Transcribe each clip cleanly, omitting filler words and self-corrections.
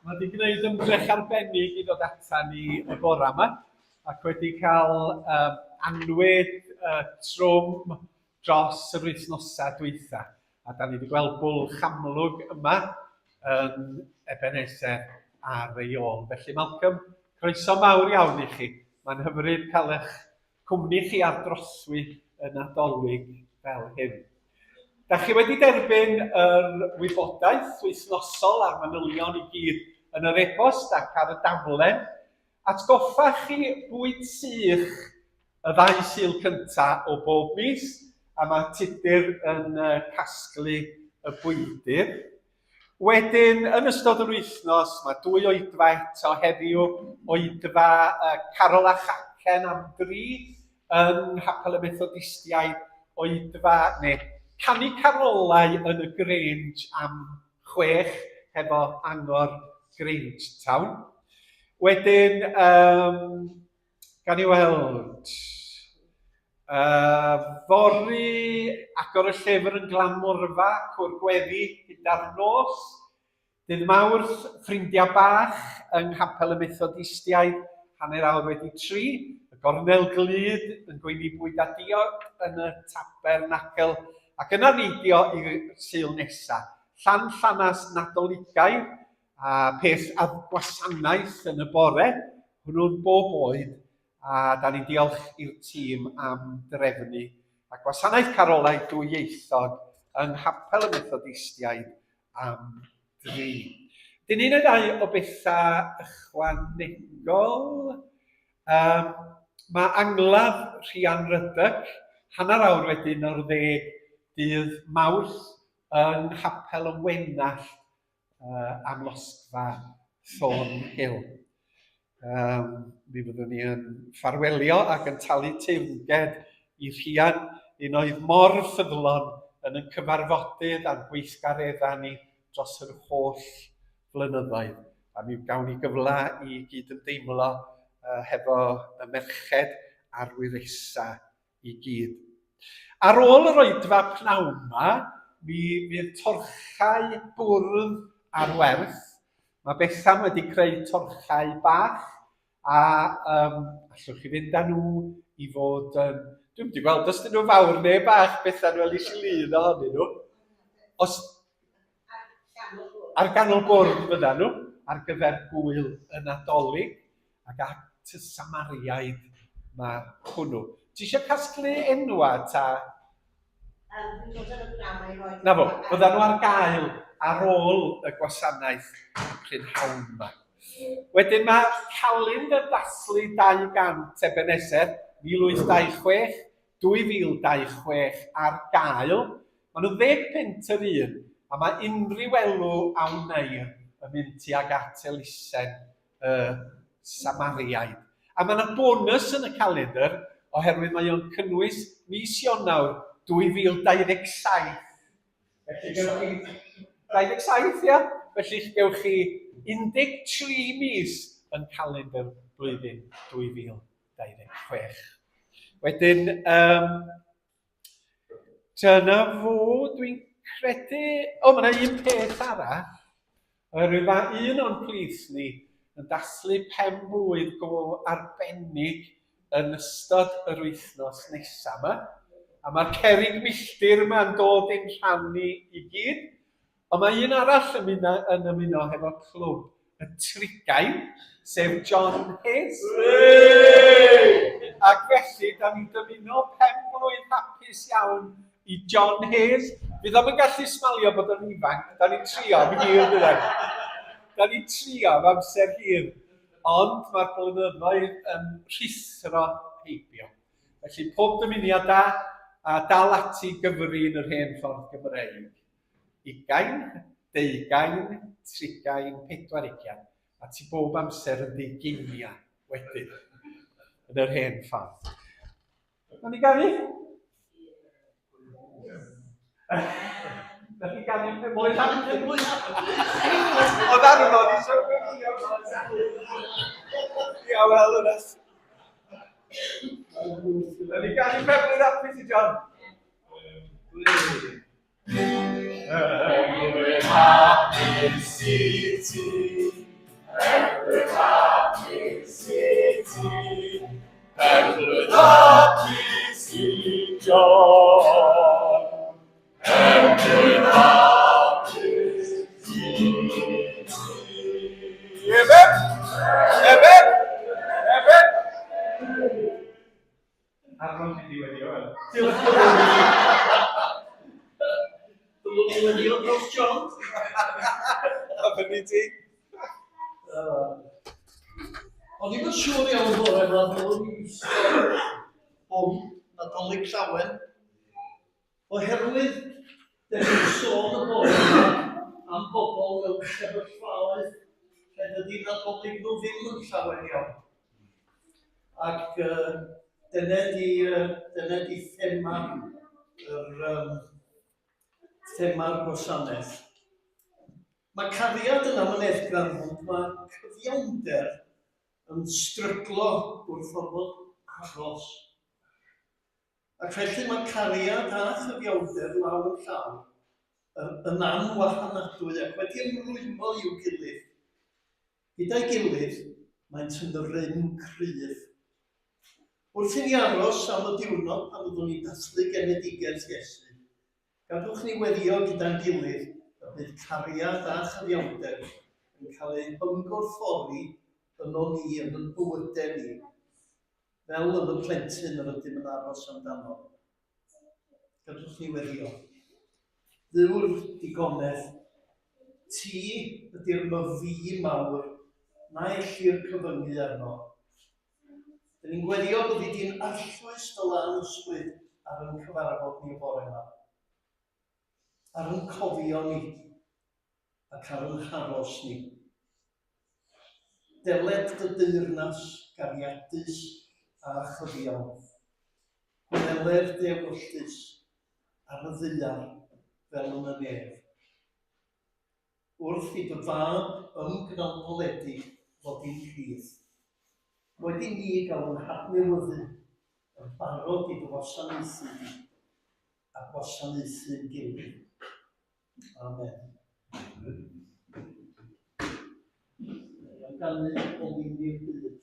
Mae wedi gwneud ymdrech arbennig i ddod atan ni y bore yma, ac wedi cael anwyd trwm dros yr wythnosau dwytha. A da ni wedi gweld bwlch amlwg yma yn Ebenezer ar ei ôl. Felly, Malcolm, croeso mawr iawn i chi. Mae'n hyfryd cael eich cwmni chi ar droswy y Nadolig fel hyn. Da chi wedi derbyn yr wybodaeth wythnosol a'r manylion i gyd yn yr e-bost ac ar y daflen. Atgoffa chi bwyd sych y 2 Sul cyntaf o bob mis, a mae Tudur yn casglu y bwydyr. Wedyn, yn ystod yr wythnos, mae 2 oedfa eto heddiw, oedfa Carol a Chacen am 3 yn Hapel y Methodistiaid, oedfa, canu carolau yn y Grange am 6 hefo Angor Grangetown. Wedyn, gan i weld, fori agor y llyfr yn Glamorfa, Cwr Gweddi gyda'r nos. Dydd Mawrth, ffrindiau bach yng Nghapel y Methodistiaid, 3:30. Y Gornel Glud yn gweini bwyd a diog yn y Tabernacl. Ac yna neidio i'r Sul nesaf. Llanas Nadoligaidd a peth a gwasanaeth yn y bore. Hwnnw'n bob oed. A da ni'n diolch i'r tîm am drefnu. A gwasanaeth carolau dwyieithog yng Nghapel y Methodistiaid am 3. Dyn ni'n edrych o bethau ychwanegol. Mae Angladd Rhian Rydych, 1/2 awr wedyn o'r 10 dydd Mawrth yn Hapel y Wenallt am losgfa Thornhill. Mi fyddwn ni yn ffarwelio ac yn talu teyrnged i Rhian, un oedd mor ffyddlon yn y cyfarfodydd a'n gweithgareddau ni dros yr holl flynyddoedd. A mi gawn ni gyfle i gyd yn deimlo hefo y merched a'r wyresa i gyd. Ar ôl yr oedfa pnawma, mi fydd torchau bwrdd ar werth. Mae Bethan wedi creu torchau bach, a allwch chi fynd â nhw i fod yn... Dwi'n wedi gweld os dyn nhw'n fawr neu bach, Bethan wel eisiau lun ohonyn nhw. Ar ganol bwrdd fydda nhw, ar gyfer gwyl y Nadolig, ac at y Samariaid mae hwnnw. Ti eisiau casglu enwa ta? Na fo, fydda nhw ar gael ar ôl y gwasanaeth prynhawn yma. Wedyn mae calendr dathlu 200 Ebenezer 1826, 2026 ar gael. Maen nhw 10 punt yr un, a mae unrhyw elw awn neir yn mynd tuag at elusen Samariaid. A mae yna bonus yn y calendr, oherwydd mae o'n cynnwys mis Ionawr 2027. Felly gewch chi 27, ia? Felly gewch chi 13 mis yn calendr blwyddyn 2026. Wedyn, dyna fo dwi'n credu... mae yna un peth arall. Oherwydd mae un o'n plith ni yn dathlu pen blwydd go arbennig yn ystod yr wythnos nesaf yma. A mae'r cerrig milltir yma'n dod i'n rhannu i gyd. Ond mae un arall yn ymuno hefo clwb y Trigain, sef John Hayes. Ac felly, da ni'n dymuno pen blwydd hapus iawn i John Hayes. Bydd o'n gallu smalio bod o'n ifanc, da ni'n trio am hir dydyn. Da ni'n trio am amser hir, ond mae'r blynyddoedd yn rhithro heibio. Felly, pob dymuniad da, a dal ati gyfri yn yr hen ffordd Gymreig. 20, 20, 30, 40. A ti bob amser yn ddeugeiniau wedyn yn yr hen ffordd. Nawn ni ganu? Nawn ni ganu pen blwydd hapus? O dan nhw'n dod i sôn. Ia, wel, yna. Nawn ni ganu pen blwydd hapus i John? Blwydd hapus i ti. Efeb! Efeb! Efeb! Arno ti diwedio. Dwi'n diwedio dros John. A fyny ti. O'n i'n siŵr iawn bore yma bod ni'n hwn, Nadolig Llawen, oherwydd da ni'n sôn y bore yma am bobl mewn sefyllfaoedd lle dydy Nadolig nhw ddim yn llawen iawn. Ac dyna di thema'r gwasanaeth. Mae cariad yn amleth gan hwn, mae cyfiawnder yn stryglo wrth fod aros. Ac felly mae cariad a chyfiawnder law yn llaw yn anwahanadwy ac wedi ymrwymo i'w gilydd. Gyda'i gilydd, mae'n rym cryf. Wrth i ni aros am y diwrnod pan fyddwn ni'n dathlu genedigaeth Iesu, gadwch ni weddio gyda'n gilydd y bydd cariad a chyfiawnder yn cael ei hymgorffori yno ni yn y bywydau ni, fel yn y plentyn yr ydym yn aros amdano. Gadwch ni weddio. Dduw'r digonedd, ti ydy'r myfi mawr, na ellir cyfyngu arno. Dyn ni'n gweddio bod i di'n arllwys dy lan ysbryd ar yn cyfarfod ni bore yma. Ar yn cofio ni ac ar yn haros ni. Deled dy deyrnas gariadus a chyfiawdd. Gwneler dewlyllus ar y ddaear fel yn y nef. Wrth i dy fab ymgnawdoledig fod i'n rhydd. Wedi ni gael yn hadnewyddu yn barod i dy wasanaethu a gwasanaethu'n gilydd. Amen. Yn ganu o wynir byd.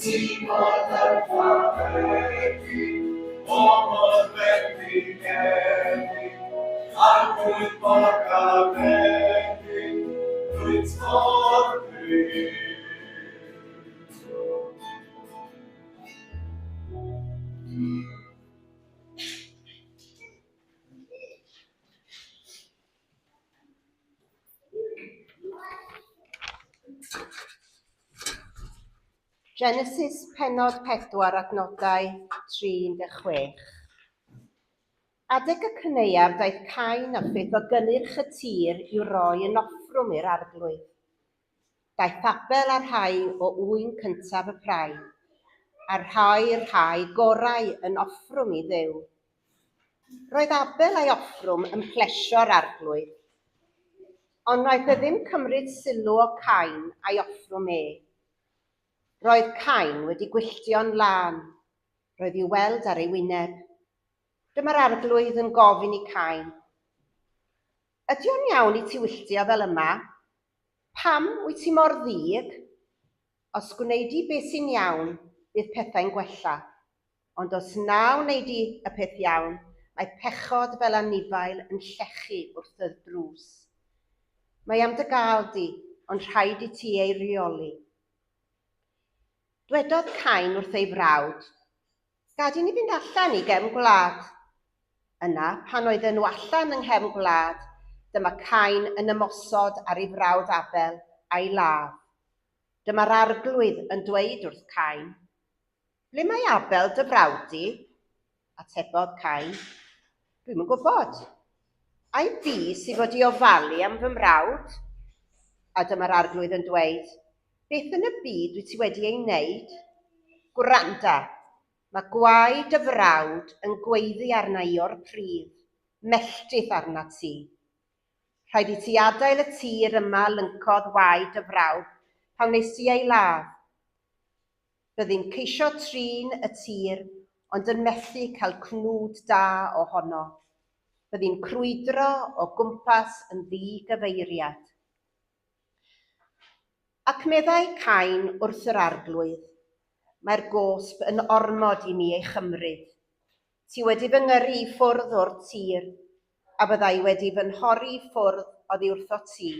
Ti mod ar fawr, o mod Genesis pennod 4 adnodau 3-6. Adeg y cyneuaf daeth Cain a pheth o gynnyrch y tir i'w roi yn offrwm i'r arglwydd. Daeth Abel a'r rhai o wyn cyntaf y prai, a'r rhai gorau yn offrwm i Dduw. Roedd Abel a'i offrwm yn plesio'r arglwydd, ond wnaeth e ddim cymryd sylw o Cain a'i offrwm e. Roedd Cain wedi gwylltio'n lân, roedd i'w weld ar ei wyneb. Dyma'r arglwydd yn gofyn i Cain, ydy o'n iawn i ti wylltio fel yma? Pam wyt ti mor ddig? Os gwneud i beth sy'n iawn, bydd pethau'n gwella. Ond os na wneud i y peth iawn, mae pechod fel anifail yn llechu wrth y drws. Mae am dy gael di, ond rhaid i ti ei reoli. Dwedodd Cain wrth ei frawd, gad i ni fynd allan i gefn gwlad. Yna, pan oedden nhw allan yng nghefn gwlad, dyma Cain yn ymosod ar ei frawd Abel a'i ladd. Dyma'r arglwydd yn dweud wrth Cain, ble mae Abel dy frawd di? Atebodd Cain, dwi'm yn gwybod. Ai fi sydd wedi ofalu am fy mrawd? A dyma'r arglwydd yn dweud, beth yn y byd wyt ti wedi ei wneud? Gwranda, mae gwaed y frawd yn gweiddi arna i o'r pryd, melltith arna ti. Rhaid i ti adael y tir yma lyncodd waed y frawd pan wnes i ei ladd. Byddi'n ceisio trin y tir, ond yn methu cael cnwd da ohono. Byddi'n crwydro o gwmpas yn ddigyfeiriad. Ac meddai Cain wrth yr arglwydd, mae'r gosb yn ormod i mi ei chymryd. Ti wedi fy ngyrru i ffwrdd o'r tir, a byddai wedi fy nhorri ffwrdd oddi wrtho ti.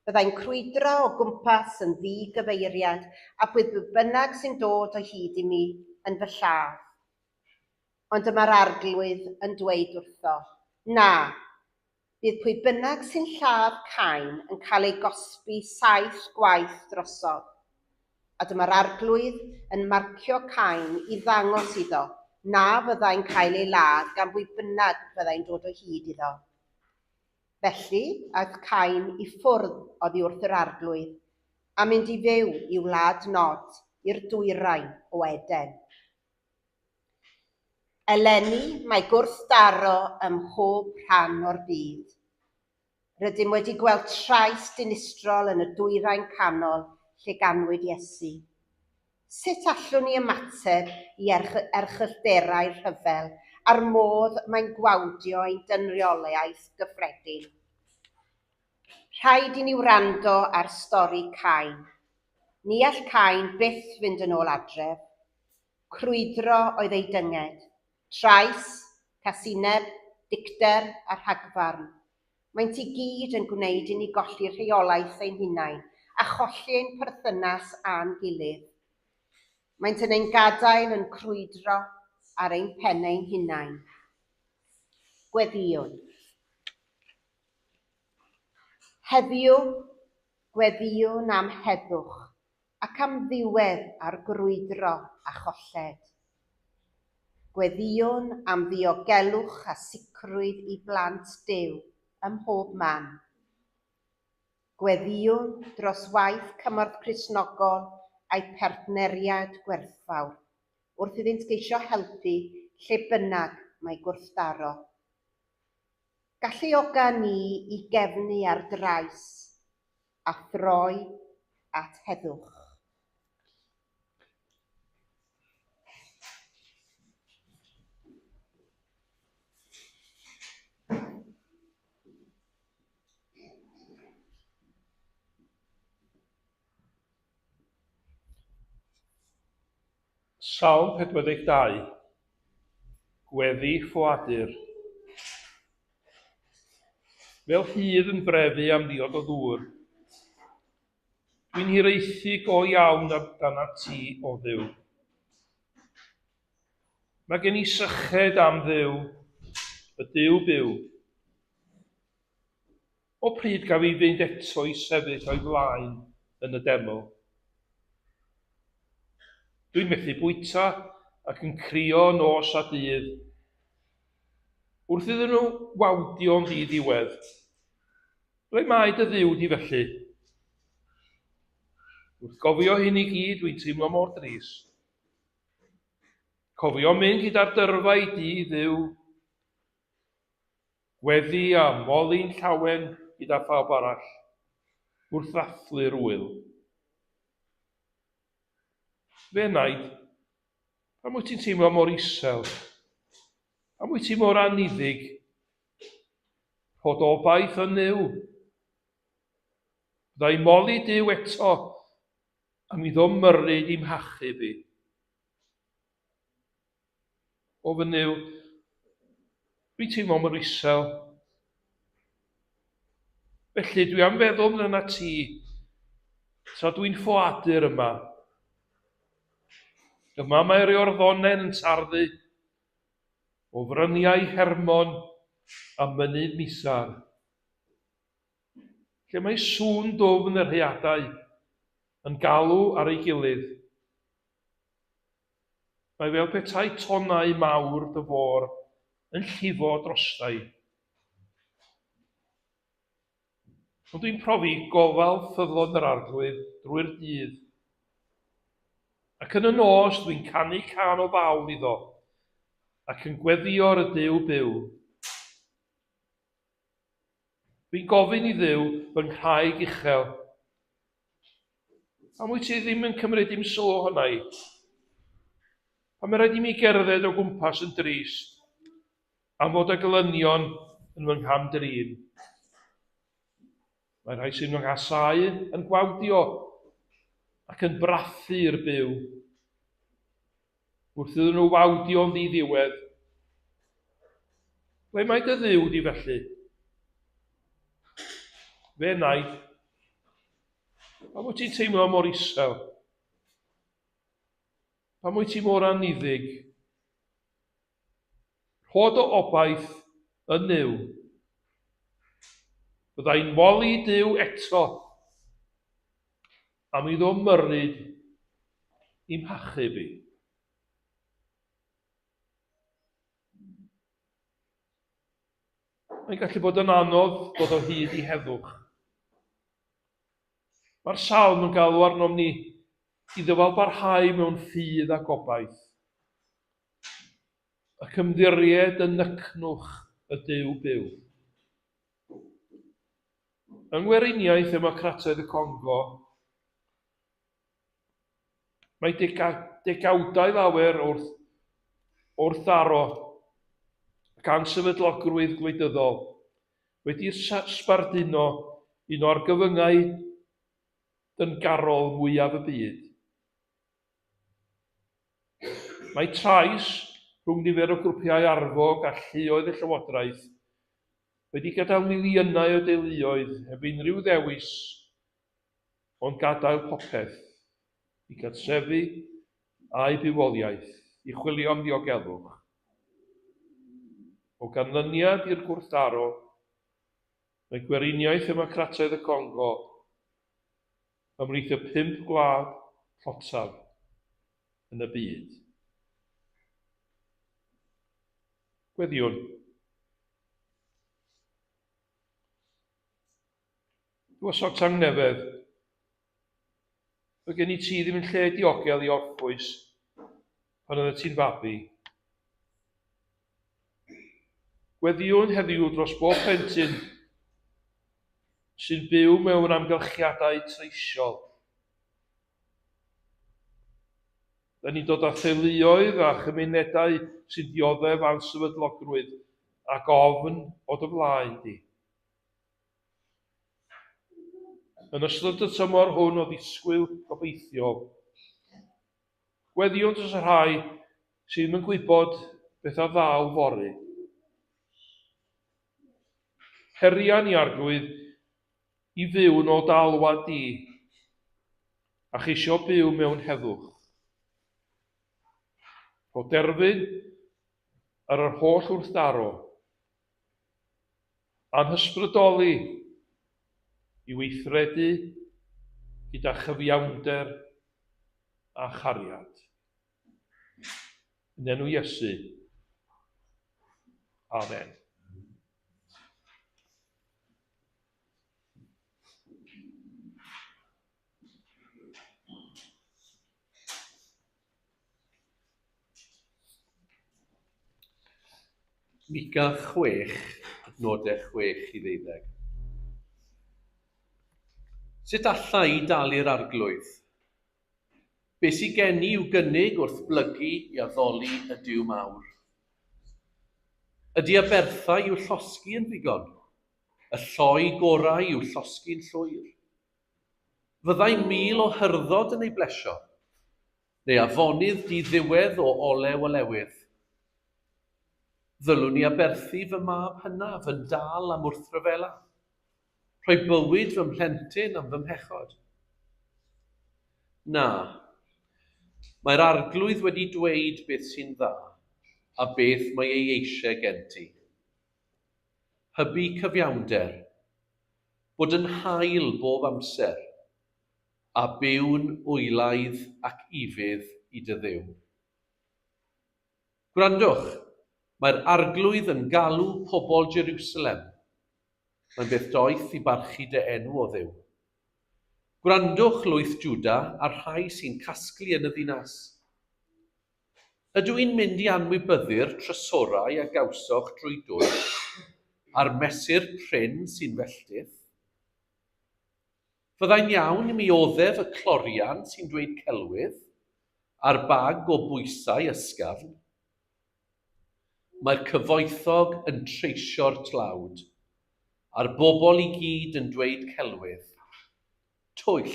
Byddai'n crwydro o gwmpas yn ddigyfeiriad, a bydd bynnag sy'n dod o hyd i mi yn fy lladd. Ond dyma'r arglwydd yn dweud wrtho, na, bydd pwy bynnag sy'n lladd Cain yn cael ei gosbi 7 gwaith drosodd. A dyma'r arglwydd yn marcio Cain i ddangos iddo, na fyddai'n cael ei ladd gan bwy bynnag fyddai'n dod o hyd iddo. Felly, aeth Cain i ffwrdd oddi wrth yr arglwydd, a mynd i fyw i wlad Nod, i'r dwyrain o Eden. Eleni mae gwrthdaro ym mhob rhan o'r byd. Rydym wedi gweld trais dinistrol yn y dwyrain canol lle ganwyd Iesu. Sut allwn ni ymateb i erchyllderau'r rhyfel a'r modd mae'n gwawdio ein dynreoliaeth gyffredin? Rhaid i ni wrando ar stori Cain. Ni all Cain byth fynd yn ôl adref. Crwydro oedd ei dynged. Trais, casineb, dicter a rhagfarn. Maent i gyd yn gwneud i ni golli rheolaeth ein hunain a cholli ein perthynas a'n gilydd. Maent yn ein gadael yn crwydro ar ein pennau'n hunain. Gweddïwn. Heddiw, gweddïwn am heddwch ac am ddiwedd ar grwydro a cholled. Gweddïwn am ddiogelwch a sicrwydd i blant Duw ym mhob man. Gweddïwn dros waith cymorth Cristnogol a'i partneriad gwerthfawr, wrth iddynt geisio helpu lle bynnag mae gwrthdaro. Galluoga ni i gefnu ar drais a throi at heddwch. Psalm 42. Gweddi ffwadur. fel hydd yn brefu am ddiod o ddŵr. Dwi'n hiraethu go iawn amdana ti o Dduw. Mae gen i syched am Dduw, y Duw byw. O pryd gaf i fynd eto i sefyll o'i flaen yn y deml. Dwi'n methu bwyta ac yn crio nos a dydd. Wrth iddyn nhw wawdio'n ddi-ddiwedd. Ble mae dy Dduw di felly? Wrth gofio hyn i gyd, dwi'n teimlo mor drist. Cofio mynd gyda'r dyrfa i di, Dduw. Gweddi a moli'n llawen gyda phawb arall, wrth ddathlu'r wyl. Fe naid, pam wyt ti'n teimlo mor isel? Pam wyt ti mor aniddig? Rhod obaith yn Dduw. Byddai moli Duw eto, a mi ddo myrryd i'm hachub i. O fy Dduw, dwi'n teimlo mor isel. Felly dwi am feddwl yna ti, tra dwi'n ffoadur yma. Yma mae'r Iorddonen yn tarddu, o fryniau Hermon a mynydd Misar. Lle mae sŵn dwfn yr rhiadau yn galw ar ei gilydd. Mae fel petai tonnau mawr dy fôr yn llifo drostai. Ond dwi'n profi gofal ffyddlon yr arglwydd drwy'r dydd. Ac yn y nos dwi'n canu can o fawl iddo, ac yn gweddio'r y Duw byw. Dwi'n gofyn i Dduw fy nghraig uchel. Am wyt ti ddim yn cymryd i'm sylw honna i? Pam mae rhaid i mi gerdded o gwmpas yn drist, am fod y glynion yn fy nghamdrin. Mae rhai sy'n yng nghasau yn gwawdio ac yn brathu'r byw. Wrth iddyn nhw wawdio'n ddi-ddiwedd. Ble mae dy Dduw di felly? Fe naid, pam wyt ti'n teimlo mor isel? Pam wyt ti mor aniddig? Rhod o obaith yn Dduw. Byddai'n moli Duw eto, a mi ddo myrryd i'm hachub i. Mae'n gallu bod yn anodd dod o hyd i heddwch. Mae'r salm yn galw arnom ni i ddyfal barhau mewn ffydd a gobaith, ac ymddiried yn nycnwch y Duw byw. Yng Ngweriniaeth Democrataidd y Congo, mae degawdau lawer wrth aro gan sefydlogrwydd gwleidyddol wedi'r sbarduno un o'r gyfyngau dyngarol mwyaf y byd. Mae trais rhwng nifer o grwpiau arfog a lluoedd y llywodraeth wedi gadael miliynau o deuluoedd heb unrhyw ddewis ond gadael popeth i gartrefi a'i bywoliaeth i chwilio am ddiogelwch. O ganlyniad i'r gwrthdaro, mae Gweriniaeth Democrataidd y Congo ymhlith y 5 gwlad llotaf yn y byd. Gweddiwn. Dywysog Tangnefedd, mae gen i ti ddim yn lle diogel i orffwys pan oedd ti'n fabi. Gweddiwn heddiw dros bob plentyn sy'n byw mewn amgylchiadau treisiol. Da ni'n dod â theuluoedd a chymunedau sy'n dioddef ansefydlogrwydd ac ofn o dy flaen di. Yn ystod y tymor hwn o ddisgwyl gobeithiol, gweddiwn dros y rhai sy'n ddim yn gwybod beth a ddaw fory. Herian i arglwydd i fyw yn o dalwad di, a cheisio byw mewn heddwch. O derfyn ar yr holl wrthdaro, anhysbrydoli i weithredu gyda chyfiawnder a chariad. Yn enw Iesu. Amen. Mica 6, adnodau 6 i 12. Sut alla i dalu'r arglwydd? Be sy'n gen i i'w gynnig wrth blygu i addoli y Duw mawr? Ydy aberthau i'w llosgi yn ddigon? Y lloi gorau i'w llosgi'n llwyr? Fyddai 1000 o hyrdod yn ei blesio? Neu afonydd di-ddiwedd o olew olewydd? Ddylwn ni aberthu fy mab hynaf yn dal am wrthryfela? Rhoi bywyd fy mhlentyn am fy mhechod? Na, mae'r arglwydd wedi dweud beth sy'n dda, a beth mae ei eisiau gen ti. Hybu cyfiawnder, bod yn hael bob amser, a byw'n wylaidd ac ifydd i dy Dduw. Gwrandwch, mae'r arglwydd yn galw pobl Jerusalem. Mae'n beth doeth i barchu dy enw o Dduw. Gwrandwch lwyth Jwda a'r rhai sy'n casglu yn y ddinas. Ydw i'n mynd i anwybyddu'r trysorau a gawsoch drwy dwyll a'r mesur prin sy'n felltith? Fyddai'n iawn i mi oddef y clorian sy'n dweud celwydd a'r bag o bwysau ysgafn. Mae'r cyfoethog yn treisio'r tlawd a'r bobl i gyd yn dweud celwydd. Twyll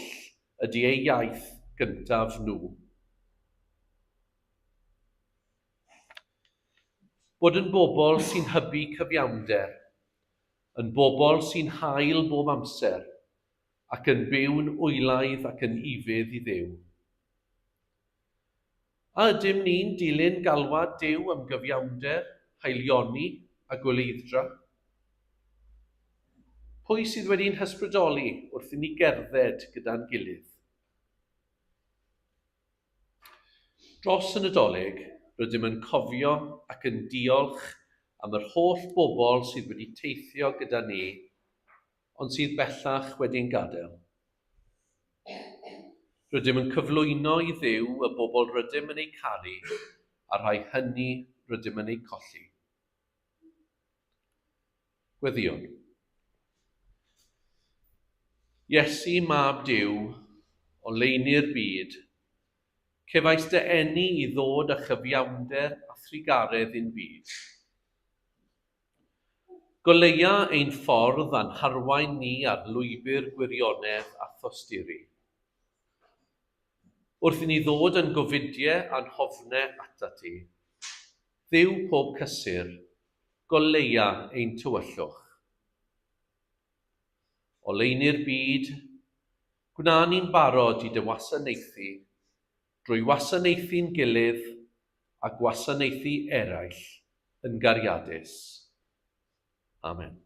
ydy ei iaith gyntaf nhw. Bod yn bobl sy'n hybu cyfiawnder, yn bobl sy'n hael bob amser, ac yn byw'n wylaidd ac yn ifydd i Dduw. A ydym ni'n dilyn galwad Duw am gyfiawnder, haelioni a gwleiddra? Pwy sydd wedi'n hysbrydoli wrth i ni gerdded gyda'n gilydd? Dros y Nadolig, rydym yn cofio ac yn diolch am yr holl bobl sydd wedi teithio gyda ni, ond sydd bellach wedi'n gadael. Rydym yn cyflwyno i Dduw y bobl rydym yn ei caru, a rhai hynny rydym yn ei colli. Gweddion. Iesu mab Duw, o leini'r byd, cefais dy eni i ddod â chyfiawnder a thrigaredd i'n byd. Goleia ein ffordd a'n harwain ni ar lwybr gwirionedd a thosturi. Wrth i ni ddod yn gofidiau a'n hofnau ata ti, Dduw pob cysur, goleia ein tywyllwch. O leini'r byd, gwna ni'n barod i dy wasanaethu, drwy wasanaethu'n gilydd a gwasanaethu eraill yn gariadus. Amen.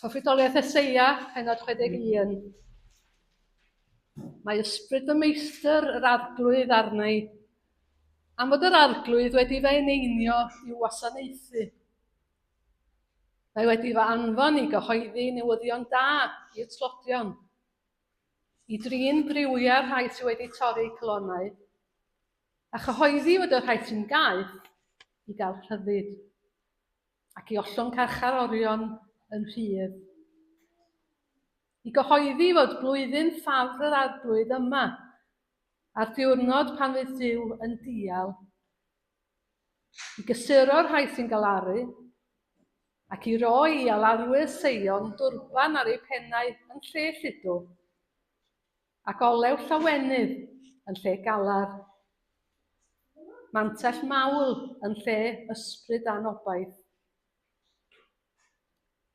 Proffwydoliaeth Eseia, pennod 61. Mae ysbryd y meistr yr arglwydd arna i, am fod yr arglwydd wedi fe eneinio i'w wasanaethu. Mae wedi fy anfon i gyhoeddi newyddion da i'r tlodion, i drin briwiau'r rhai sydd wedi torri clonau, a chyhoeddi fod y rhai sy'n gaeth i gael rhyddid, ac i ollwng carcharorion yn rhydd. I gyhoeddi fod blwyddyn ffafr yr arglwydd yma, a'r diwrnod pan fydd Duw yn dial, i gysuro'r rhai sy'n galaru, ac i roi i alarwyr Seion dwrban ar eu pennau yn lle lludw, ac olew llawenydd yn lle galar, mantell mawl yn lle ysbryd anobaith.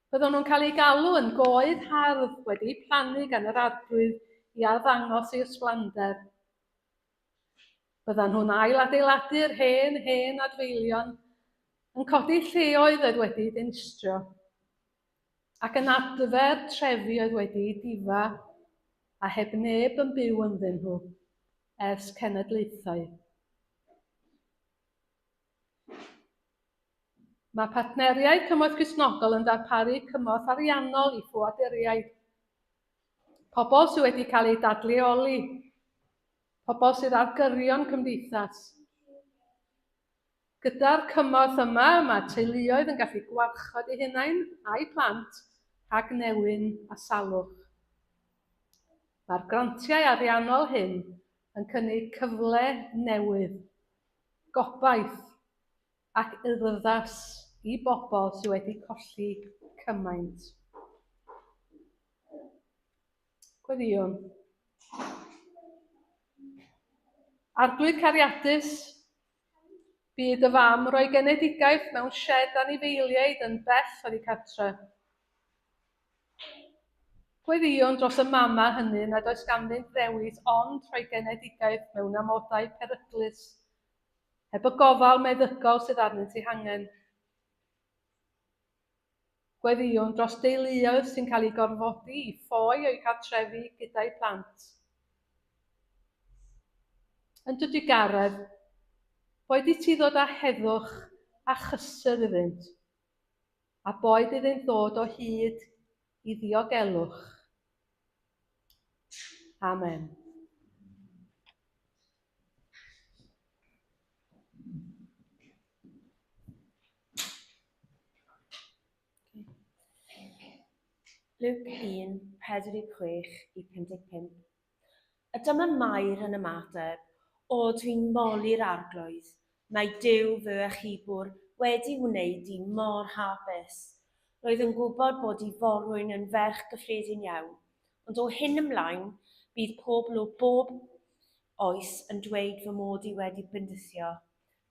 Byddwn nhw'n cael eu galw yn goed hardd wedi'u plannu gan yr arglwydd i arddangos ei ysblander. Byddan nhw'n ailadeiladu'r hen adfeilion, yn codi lleoedd oedd wedi'u dinistrio, ac yn adfer trefi oedd wedi'u difa, a heb neb yn byw ynddyn nhw ers cenedlaethau. Mae partneriaid cymorth Cristnogol yn darparu cymorth ariannol i ffoaduriaid. Pobl sydd wedi cael eu dadleoli, pobl sydd ar gyrion cymdeithas. Gyda'r cymorth yma, mae teuluoedd yn gallu gwarchod eu hunain a'u plant rhag newyn a salwch. Mae'r grantiau ariannol hyn yn cynnig cyfle newydd, gobaith ac urddas i bobl sydd wedi colli cymaint. Gweddïwn. Arglwydd cariadus, bydd y fam roi genedigaeth mewn sied anifeiliaid yn bell oddi cartre. Gweddïwn dros y mama hynny nad oes ganddynt ddewis ond rhoi genedigaeth mewn amodau peryglus, heb y gofal meddygol sydd arnynt ei hangen. Gweddïwn dros deuluoedd sy'n cael ei gorfodi i ffoi o'i cartrefi gyda'u plant. Yn dy digaredd, boed i ti ddod â heddwch a chysur iddynt, a boed iddynt ddod o hyd i ddiogelwch. Amen. Luc 1, 46-55. A dyma Mair yn ymateb, o dwi'n moli'r arglwydd. Mae Duw fy achubwr wedi wneud i mor hapus. Roedd yn gwybod bod ei forwyn yn ferch gyffredin iawn, ond o hyn ymlaen bydd pobl o bob oes yn dweud fy mod i wedi bendithio.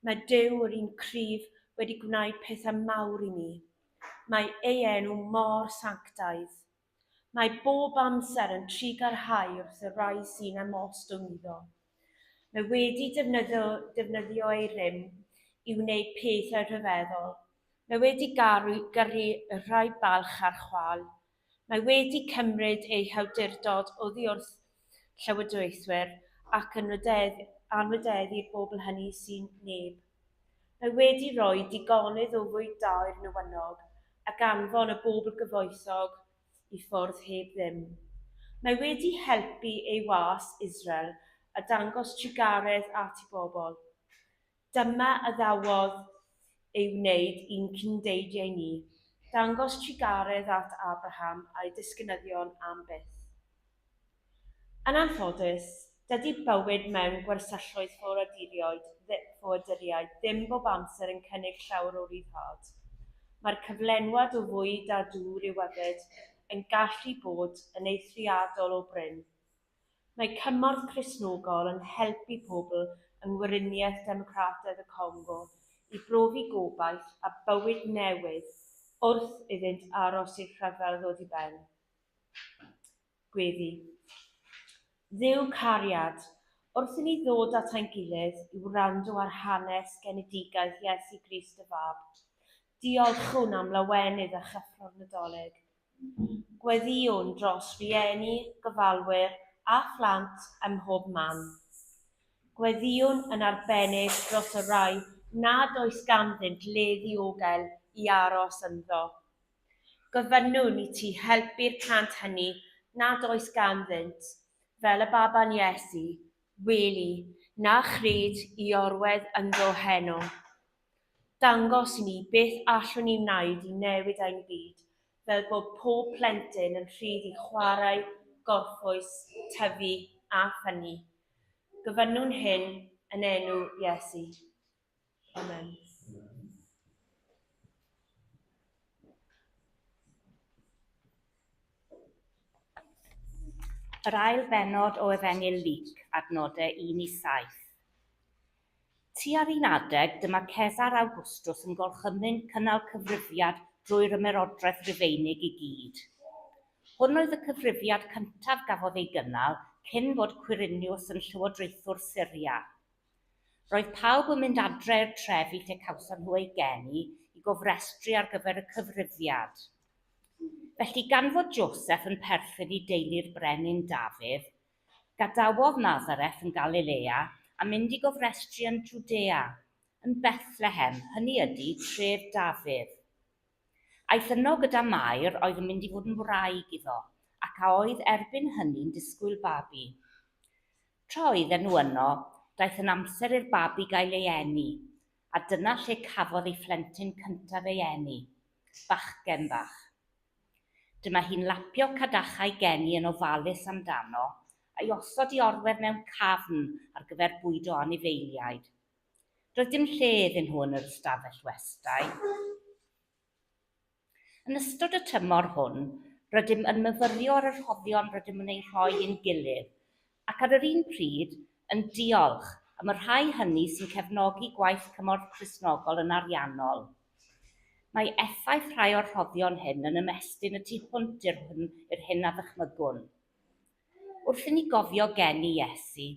Mae Duw yr un cryf wedi gwneud pethau mawr i mi. Mae ei enw mor sanctaidd. Mae bob amser yn trigarhau wrth y rai sy'n ymostwng iddo. Mae wedi defnyddio ei rym i wneud pethau rhyfeddol. Mae wedi gyrru y rhai balch ar chwal. Mae wedi cymryd ei hawdurdod oddi wrth llywodraethwyr ac yn anwededdu'r bobl hynny sy'n neb. Mae wedi rhoi digonydd o fwyd da i'r newynog ac anfon y bobl gyfoethog i ffwrdd heb ddim. Mae wedi helpu ei was Israel a dangos trigaredd at ei bobl. Dyma y ddawodd ei wneud i'n cyn-deidiau ni, dangos trigaredd at Abraham a'i disgynyddion am byth. Yn anffodus, dydy bywyd mewn gwersylloedd ffoaduriaid ddim bob amser yn cynnig llawer o ryddhad. Mae'r cyflenwad o fwyd a dŵr i'w yfed yn gallu bod yn eithriadol o brin. Mae cymorth Cristnogol yn helpu pobl yng Ngweriniaeth Democrataidd y Congo i brofi gobaith a bywyd newydd wrth iddynt aros i'r rhyfel ddod i ben. Gweddi. Dduw cariad, wrth i ni ddod at ein gilydd i wrando ar hanes genedigaeth Iesu Grist y Fab. Diolchwn am lawenydd a chyffro'r Nadolig. Gweddiwn dros rieni, gofalwyr a phlant ym mhob man. Gweddiwn yn arbennig dros y rai nad oes ganddynt le ddiogel i aros ynddo. Gofynnwn i ti helpu'r plant hynny nad oes ganddynt, fel y baban Iesu, weli na chryd i orwedd ynddo heno. Dangos i ni beth allwn ni wneud i newid ein byd, fel bod pob plentyn yn rhydd i chwarae, gorffwys, tyfu a ffynnu. Gofynnwn hyn yn enw Iesu. Amen. Yr ail bennod o Efengyl Luc, adnodau 1 i 7. Tua'r un adeg, dyma Cesar Awgwstws yn gorchymyn cynnal cyfrifiad drwy'r ymerodraeth Rufeinig i gyd. Hwn oedd y cyfrifiad cyntaf gafodd ei gynnal cyn bod Quirinius yn llywodraethwr Syria. Roedd pawb yn mynd adre'r trefi lle cawson nhw ei geni i gofrestru ar gyfer y cyfrifiad. Felly gan fod Joseph yn perthyn i deulu'r brenin Dafydd, gadawodd Nazareth yn Galilea a mynd i gofrestru yn Jwdea, yn Bethlehem, hynny ydy tref Dafydd. Aeth yno gyda Mair oedd yn mynd i fod yn wraig iddo, ac a oedd erbyn hynny'n disgwyl babi. Tra oedden nhw yno, daeth yn amser i'r babi gael ei eni, a dyna lle cafodd ei phlentyn cyntaf ei eni, bachgen bach. Dyma hi'n lapio cadachau geni yn ofalus amdano, a'i osod i orwedd mewn cafn ar gyfer bwydo anifeiliaid. Roedd dim lle iddyn nhw yn yr ystafell westai. Yn ystod y tymor hwn, rydym yn myfyrio ar yr rhoddion rydym yn ei rhoi i'n gilydd, ac ar yr un pryd yn diolch am y rhai hynny sy'n cefnogi gwaith cymorth Cristnogol yn ariannol. Mae effaith rhai o'r rhoddion hyn yn ymestyn y tu hwnt i'r hyn a ddychmygwn. Wrth i ni gofio geni Iesu,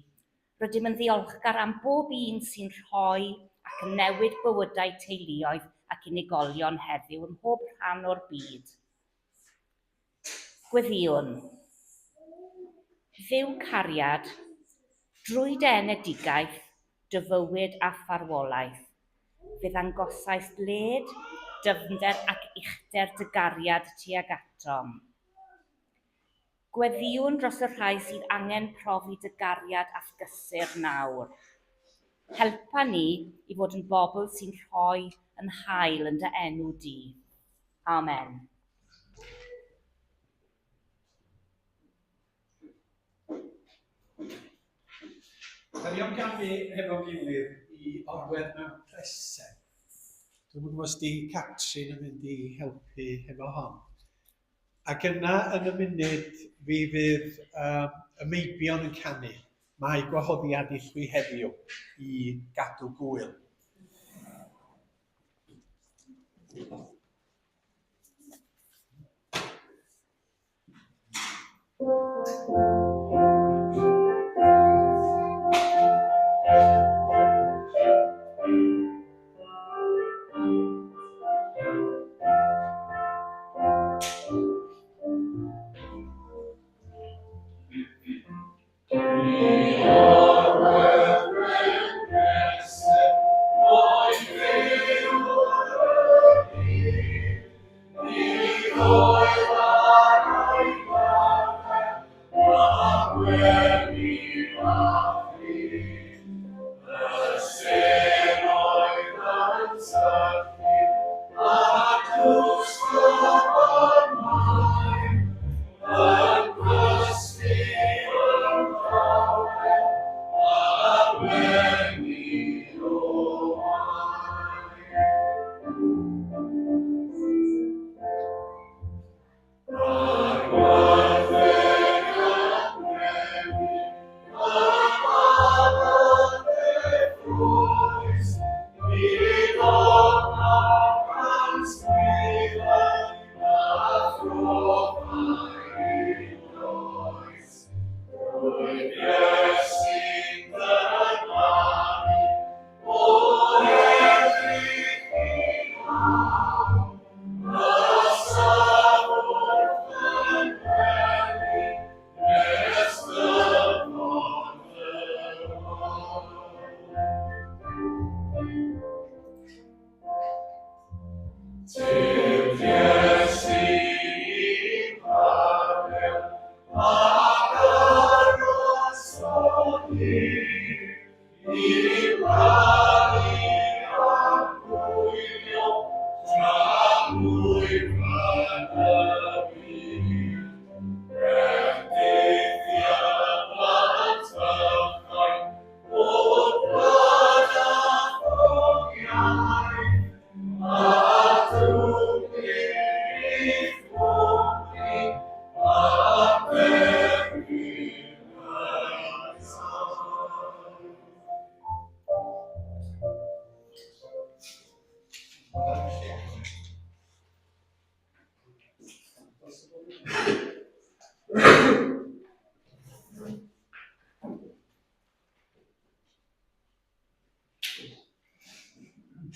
rydym yn ddiolchgar am bob un sy'n rhoi ac yn newid bywydau teuluoedd ac unigolion heddiw ym mhob rhan o'r byd. Gweddiwn. Dduw cariad, drwy dy enedigaeth, dy fywyd a pharwolaeth, fydd angosaeth led, dyfnder ac uchder dy gariad tuag atom. Gweddiwn dros y rhai sydd angen profi dy gariad a gysur nawr. Helpa ni i fod yn bobl sy'n rhoi yn hael yn dy enw di. Amen. Da ni am gamu hefo'n gilydd i orwedd mewn present. Dwi'n gwybod os di Catrin yn mynd i helpu hefo hon. Ac yna yn y munud fi fydd y meibion yn canu. Mae gwahoddiad i chwi heddiw i gadw gwyl.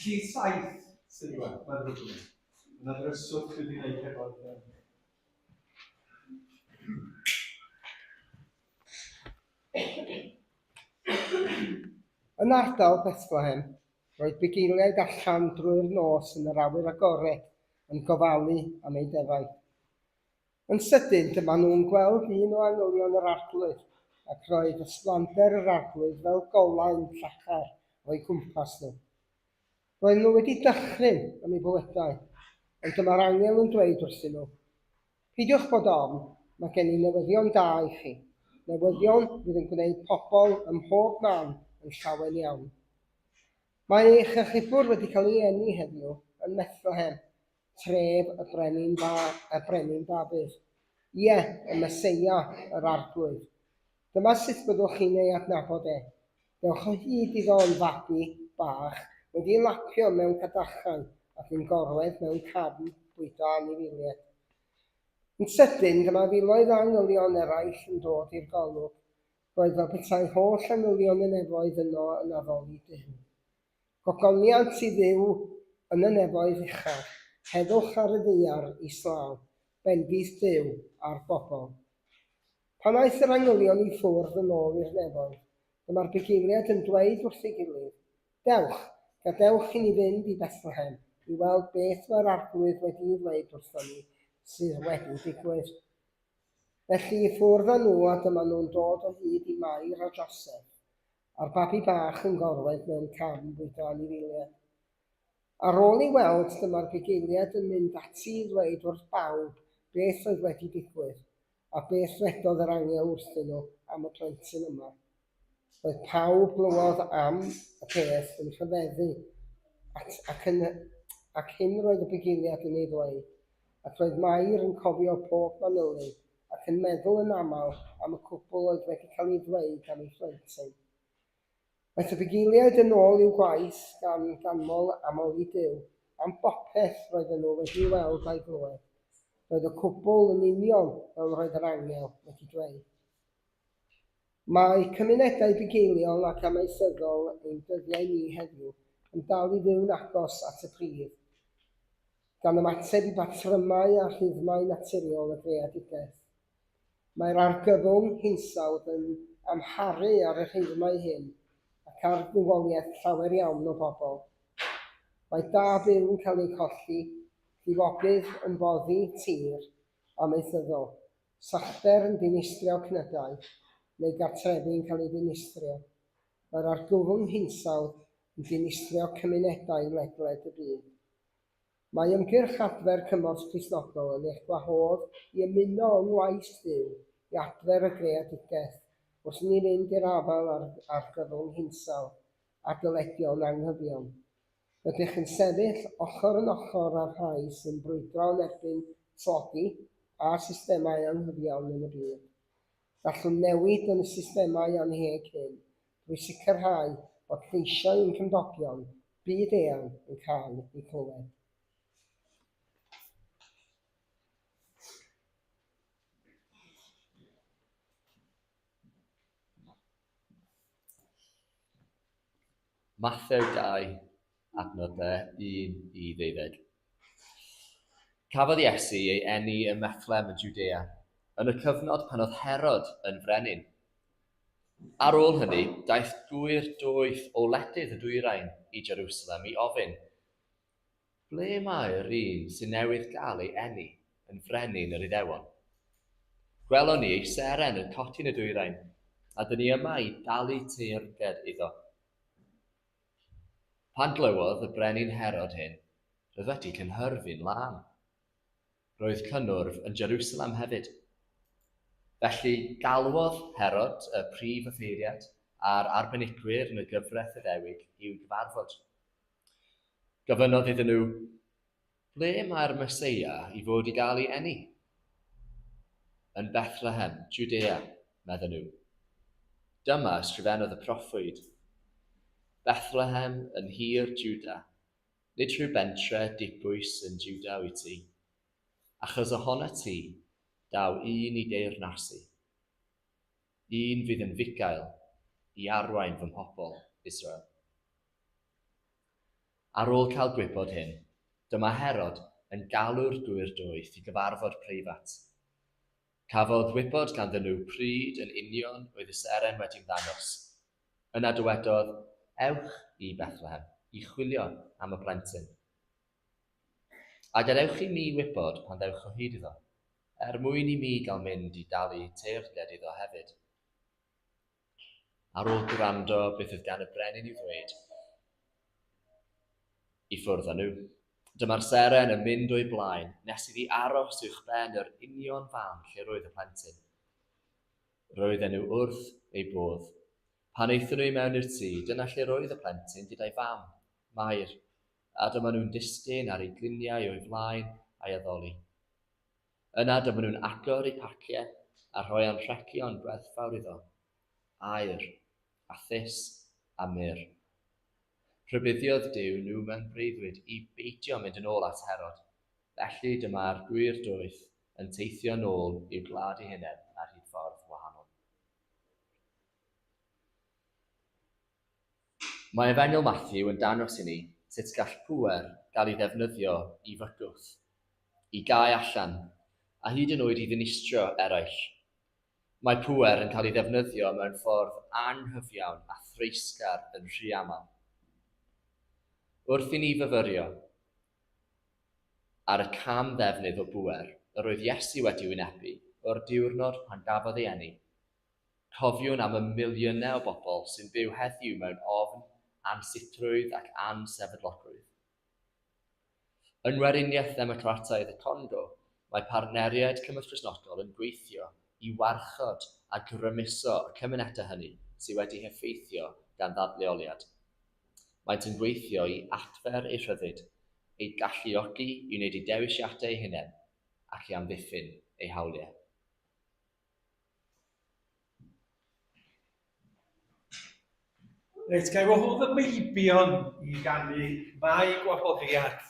Ci saith sydd wedi bod, mae'n rhywbeth. Yna ddryswch wedi gwneud hefo'r... Yn ardal Bethlehem, roedd bugeiliaid allan drwy'r nos yn yr awyr agored yn gofalu am ei defaid. Yn sydyn, dyma nhw'n gweld un o anylion yr arglwydd ac roedd ysblander yr arglwydd fel golaen llachar o'i gwmpas nhw. Roedd nhw wedi dychryn am eu bywydau, ond dyma'r angel yn dweud wrthyn nhw, "Peidiwch bod ofn, mae gen i newyddion da i chi. Newyddion fydd yn gwneud pobl ym mhob man yn llawen iawn. Mae eich achubwr wedi cael ei eni heddiw yn Bethlehem, tref y brenin Dafydd. Ie, y Meseia, yr arglwydd. Dyma sut byddwch chi'n ei adnabod e. Dewch o hyd iddo yn fabi bach, wedi lapio mewn cadachau ac yn gorwedd mewn cafn bwydo anifeiliaid. Yn sydyn, dyma filoedd o anylion eraill yn dod i'r golwg. Roedd fel petai holl anylion y nefoedd yno yn addoli Duw. Gogoniant i Dduw yn y nefoedd uchaf, heddwch ar y ddaear islaw, bendith Duw a'r bobl. Pan aeth yr anylion i ffwrdd yn ôl i'r nefoedd, dyma'r bugeiliad yn dweud wrth ei gilydd, "Dewch, gadewch i ni fynd i Bethlehem i weld beth mae'r arglwydd wedi dweud wrthon ni sydd wedi digwydd." Felly i ffwrdd â nhw a dyma nhw'n dod o hyd i Mair a Joseph, a'r babi bach yn gorwedd mewn cafn bwydo anifeiliaid. Ar ôl i weld, dyma'r bugeiliad yn mynd ati i ddweud wrth bawb beth oedd wedi digwydd, a beth wedodd yr angel wrthyn nhw am y plentyn yma. Roedd pawb glywodd am y peth yn rhyfeddu ac hyn roedd y bugiliad yn ei ddweud, ac roedd Mair yn cofio pob manylion ac yn meddwl yn aml am y cwbl oedd wedi cael ei ddweud am ei phlentyn. Roedd y bugiliad yn ôl i'w gwaith gan ganmol amol i Duw, am bopeth roedden nhw wedi weld a'i glywed. Roedd y cwbl yn union fel roedd yr angel wedi dweud. Mae cymunedau bugeiliol ac amaethyddol ein dyddiau ni heddiw yn dal i fyw'n agos at y prif, gan ymateb i batrymau a rhythmau naturiol y greadigaeth. Mae'r argyfwng hinsawdd yn amharu ar y rhythmau hyn ac ar ddywoliaeth llawer iawn o bobl. Mae da byw yn cael ei colli, llifogydd yn boddi tir amaethyddol, sachder yn dinistrio cnydau, neu gartrefi'n cael ei dinistrio. Mae'r argyfwng hinsawdd yn dinistrio cymunedau ledled y byd. Mae ymgyrch adfer cymorth Cristnogol yn eich gwahodd i ymuno yn waith Duw i adfer y greadigaeth wrth ni fynd i'r afel ar argyfwng hinsawdd a dyledion anghyfion. Rydych yn sefyll ochr yn ochr â'r rhai sy'n brwydro yn erbyn tlodi a systemau anghyfion yn y byd. Gallwn newid yn y systemau anheg hyn drwy sicrhau bod lleisiau ein cymdogion byd eang yn cael eu clywed. Mathew 2, adnodau 1 i 12. Cafodd Iesu ei eni ym Methlem yn Judea, yn y cyfnod pan oedd Herod yn frenin. Ar ôl hynny, daeth gwyr doeth o wledydd y dwyrain i Jerusalem i ofyn, ble mae'r un sy'n newydd gael ei eni yn frenin yr Iddewon? Gwelon ni ei seren yn codi yn y dwyrain, a dyn ni yma i dalu teyrnged iddo. Pan glywodd y brenin Herod hyn, roedd wedi cynhyrfu'n lân. Roedd cynnwrf yn Jerusalem hefyd. Felly galwodd Herod y prif offeiriad a'r arbenigwyr yn y gyfraith Iddewig i'w gyfarfod. Gofynnodd iddyn nhw, ble mae'r Meseia i fod i gael ei eni? Yn Bethlehem, Judea, medden nhw. Dyma ysgrifennodd y proffwyd. Bethlehem yn hir Juda, nid rhyw bentre dibwys yn Juda wyt ti, achos ohona ti daw un i deyrnasu, un fydd yn fugail i arwain fy mhobol Israel. Ar ôl cael gwybod hyn, dyma Herod yn galw'r gwyr doeth i gyfarfod preifat. Cafodd wybod ganddyn nhw pryd yn union oedd y seren wedi'n ddangos. Yna dywedodd, ewch i Bethlehem i chwilio am y plentyn. A gadewch i mi wybod pan ddewch o hyd iddo, mwyn i mi gael mynd i dalu teyrnged iddo hefyd. Ar ôl gwrando beth oedd gan y brenin i'w ddweud, i ffwrdd â nhw. Dyma'r seren yn mynd o'i blaen nes iddi aros uwchben yr union fan lle roedd y plentyn. Roedd enw wrth ei bodd. Pan eithon nhw mewn i'r tŷ, dyna lle roedd y plentyn gyda'i fam, Mair, a dyma nhw'n disgyn ar ei gliniau o'i flaen a'i addoli. Yna dyma nhw'n agor eu paciau a rhoi anrhegion breddfawr iddo, aur, a thys, a myr. Rhybuddiodd Duw nhw mewn breuddwyd i beidio mynd yn ôl at Herod, felly dyma'r gwir doeth yn teithio nôl i'w gwlad eu hunain ar hyd ffordd wahanol. Mae Efengyl Matthew yn dangos i ni sut gall pŵer gael ei ddefnyddio i fygwth, i gau allan, a hyd yn oed i ddinistrio eraill. Mae pŵer yn cael ei ddefnyddio mewn ffordd anghyfiawn a threisgar yn rhy aml. Wrth i ni fyfyrio ar y cam ddefnydd o bŵer, yr oedd Iesu wedi wynebu o'r diwrnod pan gafodd ei eni. Cofiwn am y miliynau o bobl sy'n byw heddiw mewn ofn, ansicrwydd ac ansefydlogrwydd. Yn Weriniaeth Ddemocrataidd y Congo, mae partneriaid cymwys Cristnogol yn gweithio i warchod a grymuso y cymunedau hynny sydd wedi heffeithio gan ddadleoliad. Maent yn gweithio i adfer eu rhyddid, eu galluogi i wneud eu dewisiadau eu hunain ac i amddiffyn eu hawliau. Reit, gael gwahodd y meibion i ganu mae gwahoddiad.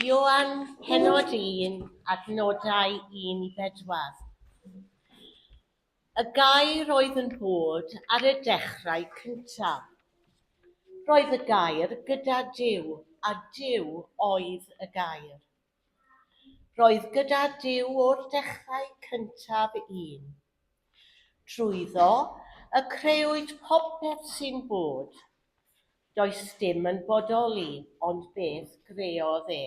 Ioan Pennod 1, adnodau 1 i 4. Y gair oedd yn bod ar y dechrau cyntaf. Roedd y gair gyda Duw, a Duw oedd y gair. Roedd gyda Duw o'r dechrau cyntaf un. Trwyddo y creuwyd popeth sy'n bod. Does dim yn bodoli, ond beth greodd e.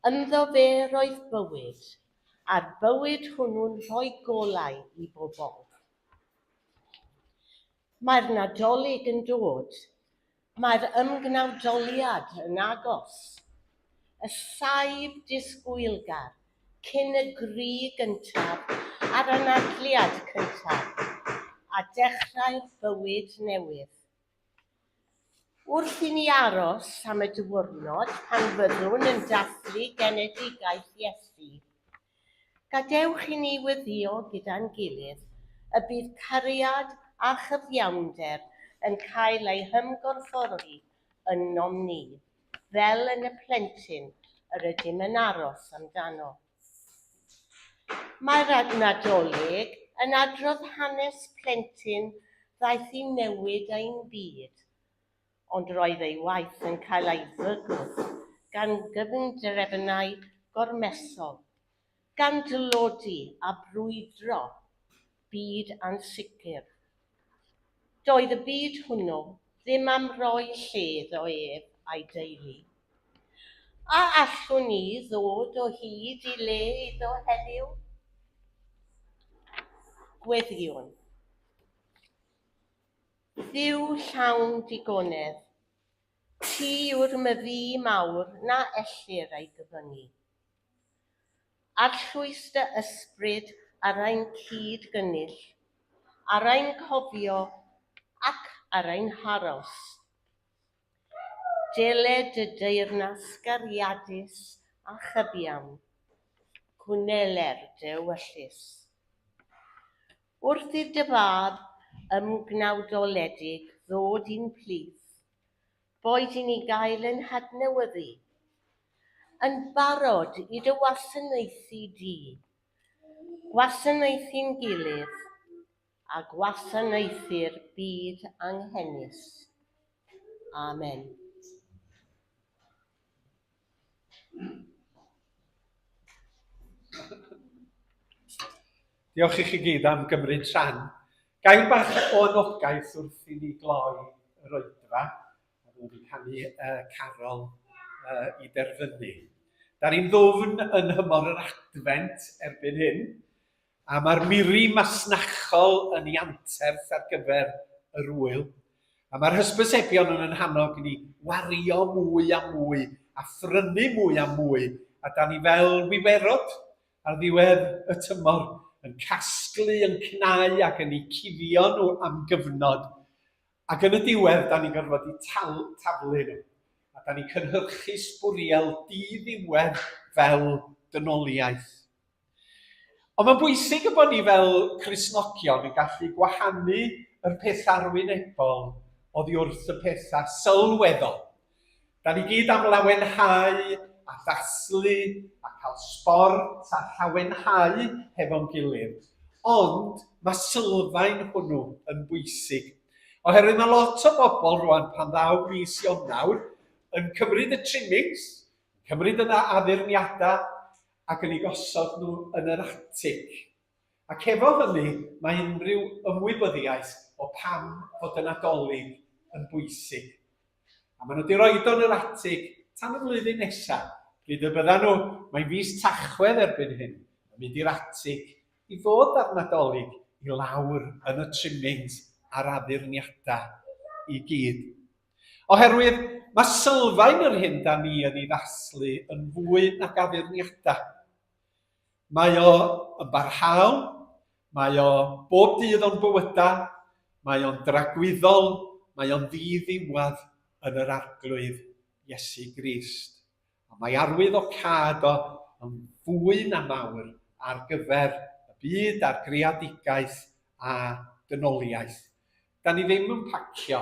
Ynddo fe roedd bywyd, a'r bywyd hwnnw'n rhoi golau i bobl. Mae'r Nadolig yn dod, mae'r ymgnawdoliad yn agos. Y saib disgwylgar cyn y gri gyntaf a'r anadliad cyntaf, a dechrau'r bywyd newydd. Wrth i ni aros am y diwrnod pan fyddwn yn dathlu genedigaeth Iesu, gadewch i ni weddio gyda'n gilydd y bydd cariad a chyfiawnder yn cael ei hymgorffori ynom ni, fel yn y plentyn yr ydym yn aros amdano. Mae'r Nadolig yn adrodd hanes plentyn ddaeth i newid ein byd, ond roedd ei waith yn cael ei ddygwth gan gyfundrefnau gormesol, gan dylodi a brwydro byd ansicr. Doedd y byd hwnnw ddim am roi lled o ef a'i deulu. A allwn ni ddod o hyd i le iddo heddiw? Gweddiwn. Dduw llawn digonedd, ti yw'r myfi mawr na ellir ei gyfyngu. Arllwys dy ysbryd ar ein cyd gynnull, ar ein cofio ac ar ein haros. Deled y deyrnas gariadus a chybiawn, cwneler dy ewyllus. Wrth i'r dyfad ymgnawdoledig ddod i'n plith, boed i ni gael yn hadnewyddu, yn barod i dy wasanaethu di, gwasanaethu'n gilydd a gwasanaethu'r byd anghennus. Amen. Diolch i chi gyd am gymryd rhan. Gael bach o anogaeth wrth i ni gloi yr oedfa, a wedi canu Carol i derfynu. Da ni'n ddwfn yn hymor yr advent erbyn hyn, a mae'r miri masnachol yn ei anterth ar gyfer yr wyl. A mae'r hysbysebion yn hannog ni wario mwy a mwy, a phrynu mwy a mwy, a da ni fel wiwerod ar ddiwedd y tymor yn casglu, yn cnau ac yn eu cuddio nhw am gyfnod. Ac yn y diwedd, da ni'n gorfod eu taflu nhw. A da ni'n cynhyrchu sbwriel di-ddiwedd fel dynoliaeth. Ond mae'n bwysig y bod ni fel Cristnogion yn gallu gwahanu yr peth arwynebol oddi wrth y pethau sylweddol. Da ni gyd am lawenhau a dathlu a cael sport a llawenhau hefo'n gilydd. Ond mae sylfaen hwnnw yn bwysig. Oherwydd mae lot o bobl rwan pan ddaw mis Ionawr yn cymryd y trimmings, cymryd y addurniadau ac yn ei gosod nhw yn yr atig. Ac efo hynny mae unrhyw ymwybyddiaeth o pam fod y Nadolig yn bwysig. A maen nhw wedi roed o'n yr atig tan y flwyddyn nesaf. Pryd y byddan nhw, mae'n fis Tachwedd erbyn hyn, yn mynd i'r atig i ddod ar Nadolig i lawr yn y trimmings a'r addurniadau i gyd. Oherwydd mae sylfaen yr hyn da ni yn ei ddathlu yn fwy nag addurniadau. Mae o yn barhaol, mae o bob dydd o'n bywydau, mae o'n dragwyddol, mae o'n ddiddiwedd yn yr arglwydd Iesu Grist. A mae arwyddocad o yn fwy na mawr ar gyfer y byd a'r greadigaeth a dynoliaeth. Da ni ddim yn pacio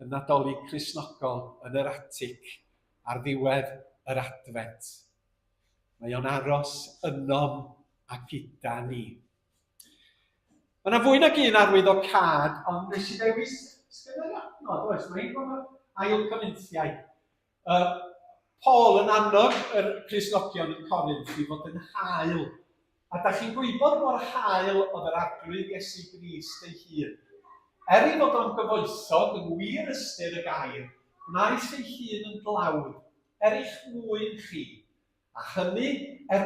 y Nadolig Cristnogol yn yr atig ar ddiwedd yr advent. Mae o'n aros ynom a gyda ni. Mae yna fwy nag un arwyddocad, ond nes i ddewis sgynny'n adnod, oes? Mae'n gwybod ail Corinthiaid. Paul yn annog yr Cristnogion yn Corinth i fod yn hael. A da chi'n gwybod mor hael oedd yr arglwydd Iesu Grist ei hun. I fod o'n gyfoethog yn wir ystyr y gair, wnaeth ei hun yn dlawd, eich mwyn chi. A hynny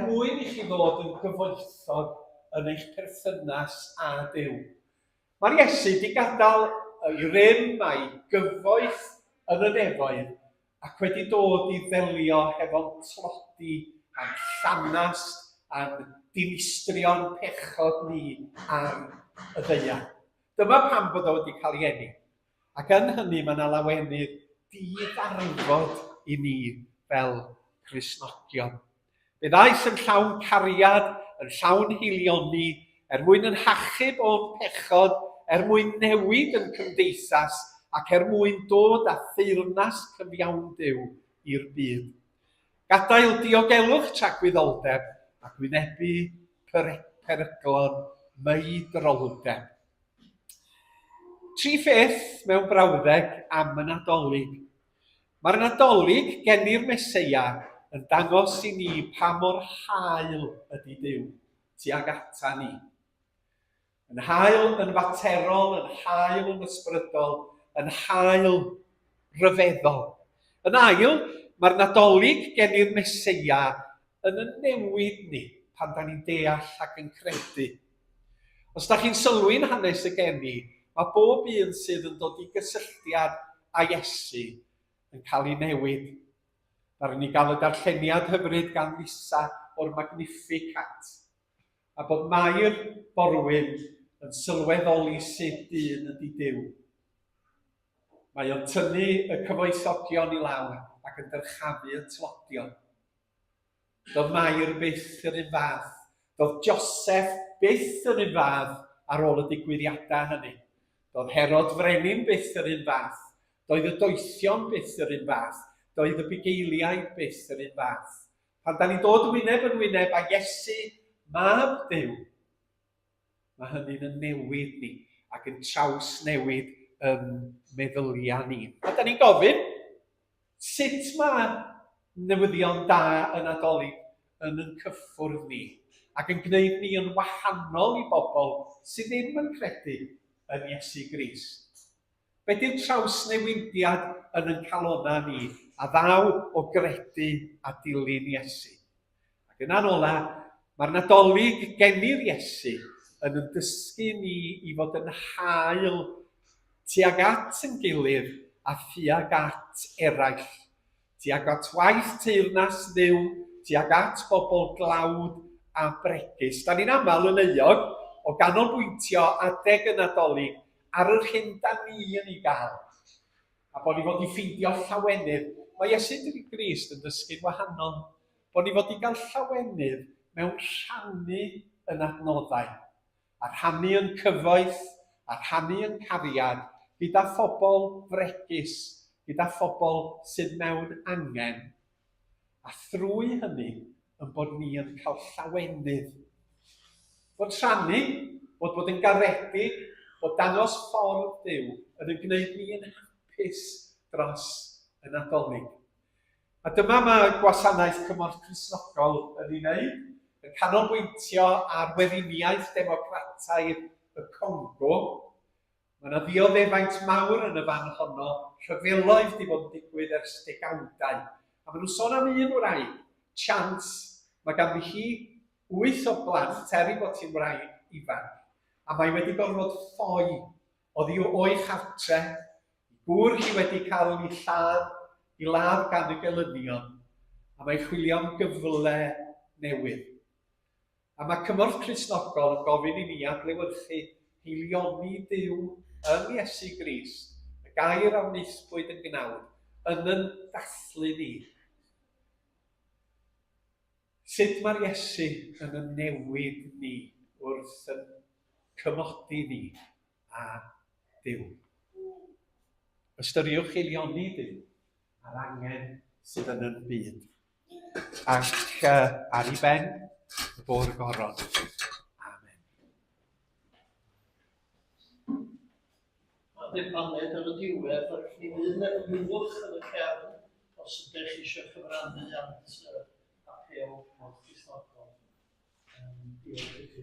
mwyn i chi fod yn gyfoethog yn eich perthynas a Duw. Mae'r Iesu wedi gadael ei rym a'i gyfoeth yn y nefoedd ac wedi dod i ddelio hefo'n tlodi a'n llanast a'n dinistrion pechod ni ar y ddaear. Dyma pam bod o wedi cael ei eni. Ac yn hynny mae yna lawenydd di-ddarfod i ni fel Cristnogion. Fe ddaeth yn llawn cariad, yn llawn hilioni, mwyn yn hachub o'n pechod, mwyn newid yn cymdeithas, ac mwyn dod â theyrnas cyfiawnder i'r byd. Gadael diogelwch tragwyddoldeb ac wynebu peryglon meidroldeb. 3 pheth mewn brawddeg am y Nadolig. Mae'r Nadolig genni'r Meseia yn dangos i ni pa mor hael ydy Duw tuag ata ni. Yn hael yn faterol, yn hael yn ysbrydol, yn hael ryfeddol. Yn ail, mae'r Nadolig genni'r Meseia yn y newid ni pan da ni'n deall ac yn credu. Os da chi'n sylwi'n hanes y geni, mae bob un sydd yn dod i gysylltiad â Iesu yn cael ei newid. Daru ni gael y darlleniad hyfryd gan Lisa o'r Magnificat, a bod Mair Borwyn yn sylweddoli sut dyn ydy Duw. Mae o'n tynnu y cyfoethogion i lawr ac yn dyrchafu y tlodion. Doedd Mair byth yn un fath. Doedd Joseph byth yn un fath ar ôl y digwyddiadau hynny. Doedd Herod Frenin byth yn un fath. Doedd y Doethion byth yn un fath. Doedd y Bugeiliaid byth yn un fath. Pan da ni'n dod wyneb yn wyneb a Iesu mab Duw, mae hynny'n yn newid ni ac yn trawsnewid meddyliau ni. A da ni'n gofyn, sut mae newyddion da yn Nadolig yn cyffwrdd ni ac yn gwneud ni yn wahanol i bobl sydd ddim yn credu yn Iesu Grist. Be di'r trawsnewidiad yn calonna ni a ddaw o gredu a dilyn Iesu. Ac yn anola, mae'r Nadolig genni'r Iesu yn dysgu ni i fod yn hael tuag at yn gilydd a tuag at eraill. Tuag at waith teyrnas Dduw, tuag at bobl glawd a bregus. Da ni'n aml yn euog o ganolbwyntio adeg y Nadolig ar yr hyn da ni yn ei gael. A bod ni fod i ffeindio llawenydd. Mae Iesu Grist yn dysgu'n wahanol. Bod ni fod i gael llawenydd mewn rhannu yn adnoddau. A rhannu yn cyfoeth, a rhannu yn cariad, gyda phobl bregus, gyda phobl sydd mewn angen. A thrwy hynny, yn bod ni yn cael llawenydd. Bod rhannu, bod yn garedig, bod dangos ffordd Duw yn gwneud ni yn hapus dros y Nadolig. A dyma mae gwasanaeth Cymorth Cristnogol yn ei wneud, yn canolbwyntio ar Weriniaeth Democrataidd y Congo. Mae yna ddioddefaint mawr yn y fan honno, rhyfeloedd wedi bod yn digwydd ers degawdau. A maen nhw'n sôn am un wraig, Chance. Mae ganddi hi 8 o blant, bod hi'n wraig ifanc. A mae wedi gorfod ffoi oddi o'i chartre. Gŵr hi wedi cael ei ladd gan y gelynion. A mae chwilio am gyfle newydd. A mae Cymorth Cristnogol yn gofyn i ni adlewyrchu hilioni Duw yn Iesu Grist, y gair am neithbwyd yn gnawd, yn dathlu ni. Sut mae'r Iesu yn y newid ni wrth yn cymodi ni a Duw. Ystyriwch hilioni Duw a'r angen sydd yn y byd. ac ar ei ben y bôr goron. Amen. A ddim paned ar y diwedd, ac ni fydd na ymwch yn y cefn os ydych chi eisiau cyfrannu at apel o'r Cristnogol. Diolch i chi.